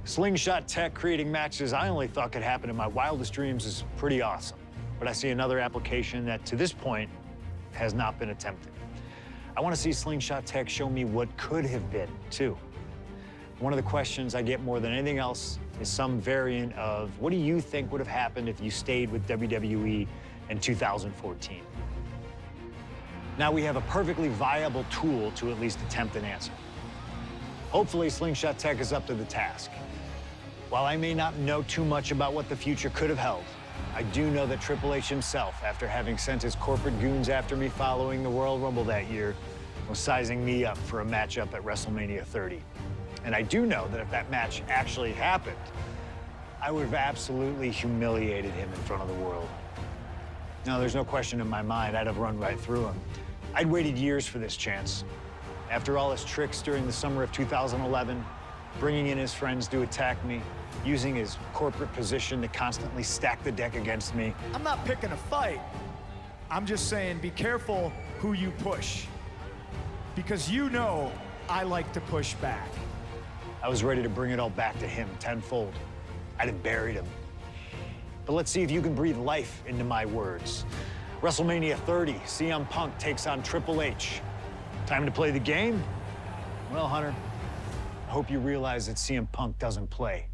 Slingshot tech creating matches I only thought could happen in my wildest dreams is pretty awesome. But I see another application that, to this point, has not been attempted. I want to see Slingshot tech show me what could have been, too. One of the questions I get more than anything else is some variant of, what do you think would have happened if you stayed with WWE in 2014? Now we have a perfectly viable tool to at least attempt an answer. Hopefully, Slingshot tech is up to the task. While I may not know too much about what the future could have held, I do know that Triple H himself, after having sent his corporate goons after me following the Royal Rumble that year, was sizing me up for a matchup at WrestleMania 30. And I do know that if that match actually happened, I would have absolutely humiliated him in front of the world. Now, there's no question in my mind I'd have run right through him. I'd waited years for this chance. After all his tricks during the summer of 2011, bringing in his friends to attack me, using his corporate position to constantly stack the deck against me. I'm not picking a fight. I'm just saying be careful who you push. Because you know I like to push back. I was ready to bring it all back to him tenfold. I'd have buried him. But let's see if you can breathe life into my words. WrestleMania 30, CM Punk takes on Triple H. Time to play the game? Well, Hunter, I hope you realize that CM Punk doesn't play.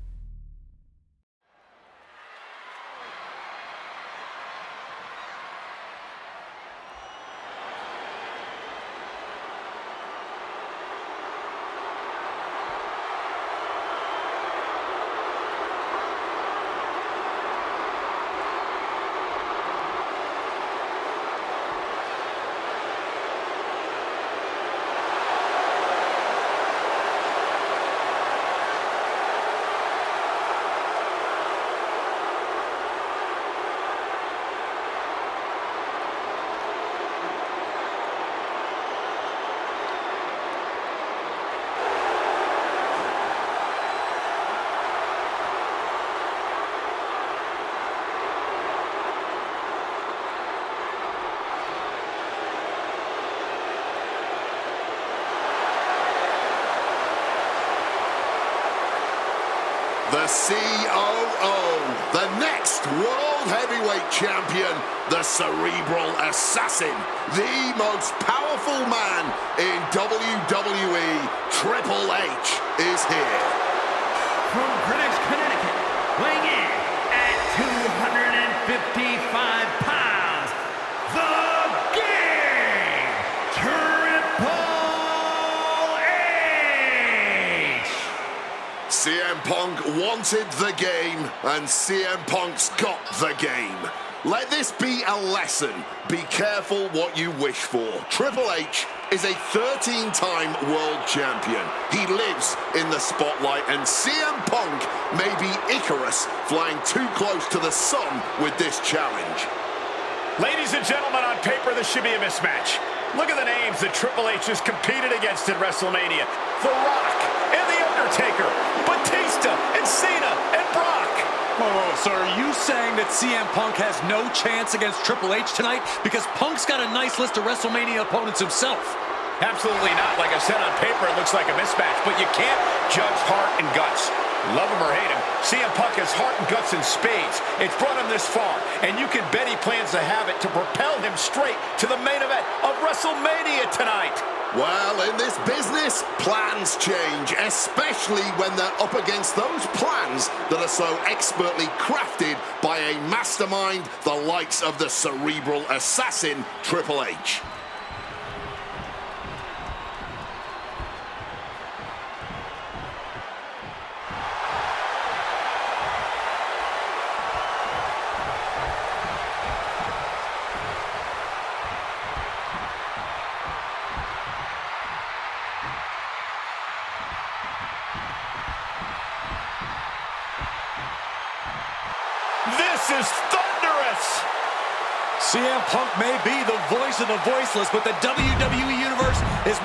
The COO, the next World Heavyweight Champion, the Cerebral Assassin, the most powerful man in WWE, Triple H, is here. From Greenwich, Connecticut, weighing in at 255 pounds, the King, Triple H! CM Punk wanted the game, and CM Punk's got the game. Let this be a lesson. Be careful what you wish for. Triple H is a 13-time world champion. He lives in the spotlight, and CM Punk may be Icarus flying too close to the sun with this challenge. Ladies and gentlemen, on paper, this should be a mismatch. Look at the names that Triple H has competed against at WrestleMania. The Rock and The Undertaker, Batista and Cena and Brock. Whoa, so are you saying that CM Punk has no chance against Triple H tonight? Because Punk's got a nice list of WrestleMania opponents himself. Absolutely not. Like I said, on paper, it looks like a mismatch, but you can't judge heart and guts. Love him or hate him, CM Punk has heart and guts in spades. It's brought him this far, and you can bet he plans to have it to propel him straight to the main event of WrestleMania tonight. Well, in this business, plans change, especially when they're up against those plans that are so expertly crafted by a mastermind the likes of the Cerebral Assassin, Triple H. This is thunderous! CM Punk may be the voice of the voiceless, but the WWE Universe is...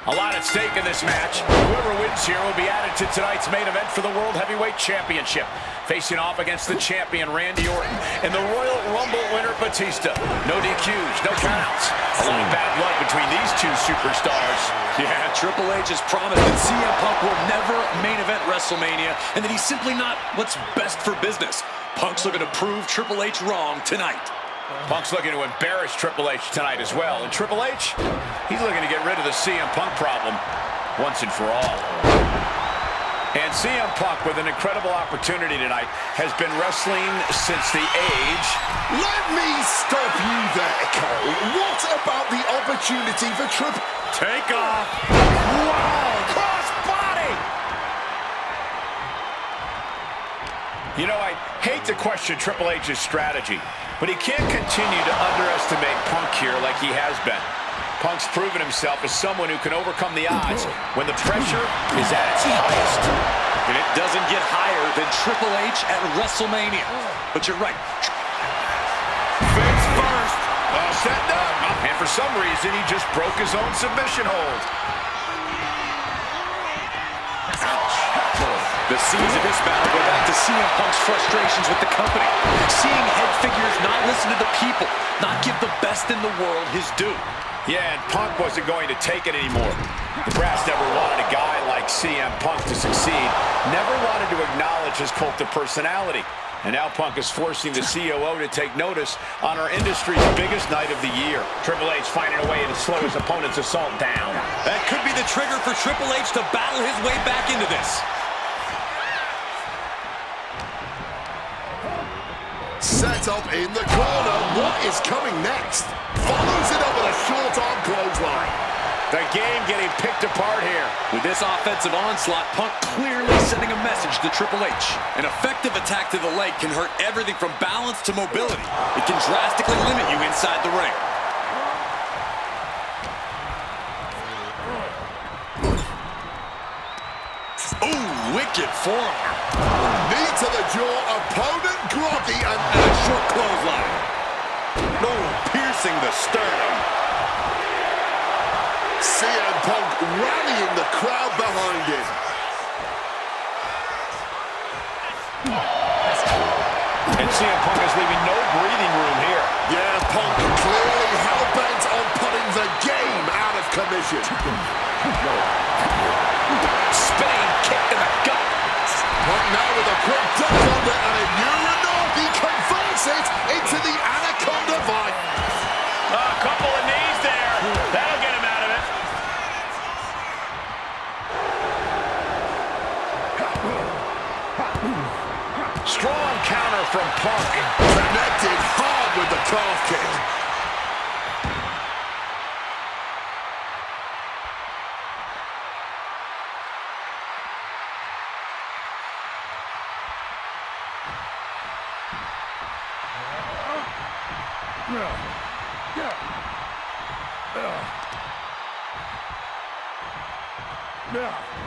A lot at stake in this match. Whoever wins here will be added to tonight's main event for the World Heavyweight Championship. Facing off against the champion, Randy Orton, and the Royal Rumble winner, Batista. No DQs, no countouts. A lot of bad blood between these two superstars. Yeah, Triple H has promised that CM Punk will never main event WrestleMania, and that he's simply not what's best for business. Punk's looking to prove Triple H wrong tonight. Punk's looking to embarrass Triple H tonight as well. And Triple H, he's looking to get rid of the CM Punk problem once and for all. And CM Punk, with an incredible opportunity tonight, has been wrestling since the age... Let me stop you there, Cole. What about the opportunity for Take off! Wow! Cross body! You know, I hate to question Triple H's strategy, but he can't continue to underestimate Punk here like he has been. Punk's proven himself as someone who can overcome the odds when the pressure is at its highest. And it doesn't get higher than Triple H at WrestleMania. But you're right. Face first. All set up. And for some reason, he just broke his own submission hold. The seeds of this battle go back to CM Punk's frustrations with the company. Seeing head figures not listen to the people, not give the best in the world his due. Yeah, and Punk wasn't going to take it anymore. The brass never wanted a guy like CM Punk to succeed, never wanted to acknowledge his cult of personality. And now Punk is forcing the COO to take notice on our industry's biggest night of the year. Triple H finding a way to slow his opponent's assault down. That could be the trigger for Triple H to battle his way back into this. Set up in the corner. What is coming next? Follows it up with a short arm clothesline. The game getting picked apart here. With this offensive onslaught, Punk clearly sending a message to Triple H. An effective attack to the leg can hurt everything from balance to mobility. It can drastically limit you inside the ring. Ooh, wicked forearm. Knee to the jaw, opponent groggy, and A short clothesline. No, piercing the sternum. CM Punk rallying the crowd behind him. And CM Punk is leaving no breathing room here. Yeah, Punk clearly hell-bent on putting the game out of commission. Spinning kick to the gut. Punk now with a quick duck under and a Uranagi converts it into the Anaconda Vine. A couple of knees there. That'll get him out of it. Strong counter from Punk. Connected hard with the calf kick.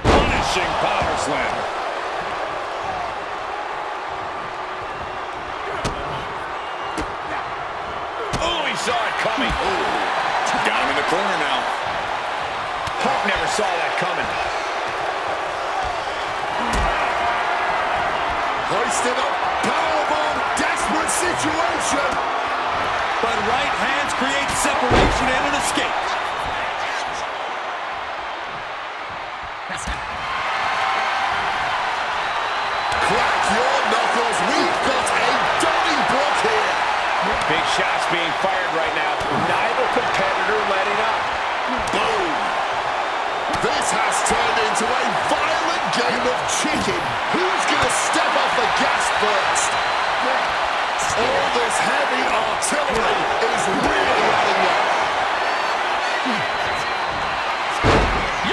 Punishing power slam. Oh, he saw it coming. Got him in the corner now. Punk never saw that coming. Hoisted up, powerbomb, desperate situation. But right hands create separation and an escape. Crack your knuckles, we've got a Donnybrook here. Big shots being fired right now. Neither competitor letting up. Boom. This has turned into a violent game of chicken. Who's going to step off the gas first? All this heavy artillery is really adding up.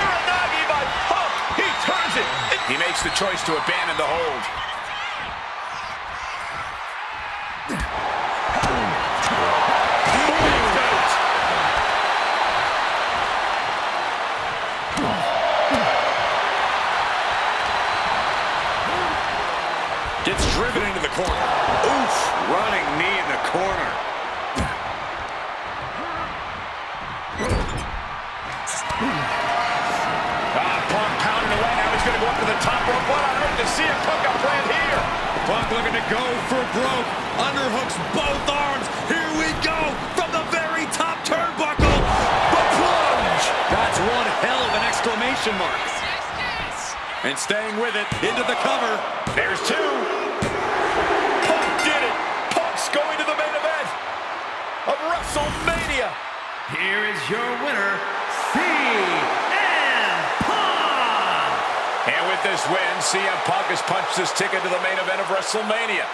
Uranagi by Punk. He turns it. He makes the choice to abandon the hold. Gets driven into the corner. Oof, running knee in the corner. to go for broke. Underhooks both arms. Here we go from the very top turnbuckle. The plunge. That's one hell of an exclamation mark. And staying with it into the cover. There's two. Punk did it. Punk's going to the main event of WrestleMania. Here is your winner, CM Punk! And with this win, CM Punk has punched his ticket to the main event of WrestleMania.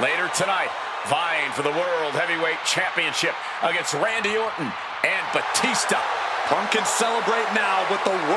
Later tonight, vying for the World Heavyweight Championship against Randy Orton and Batista. Punk can celebrate now, but the worst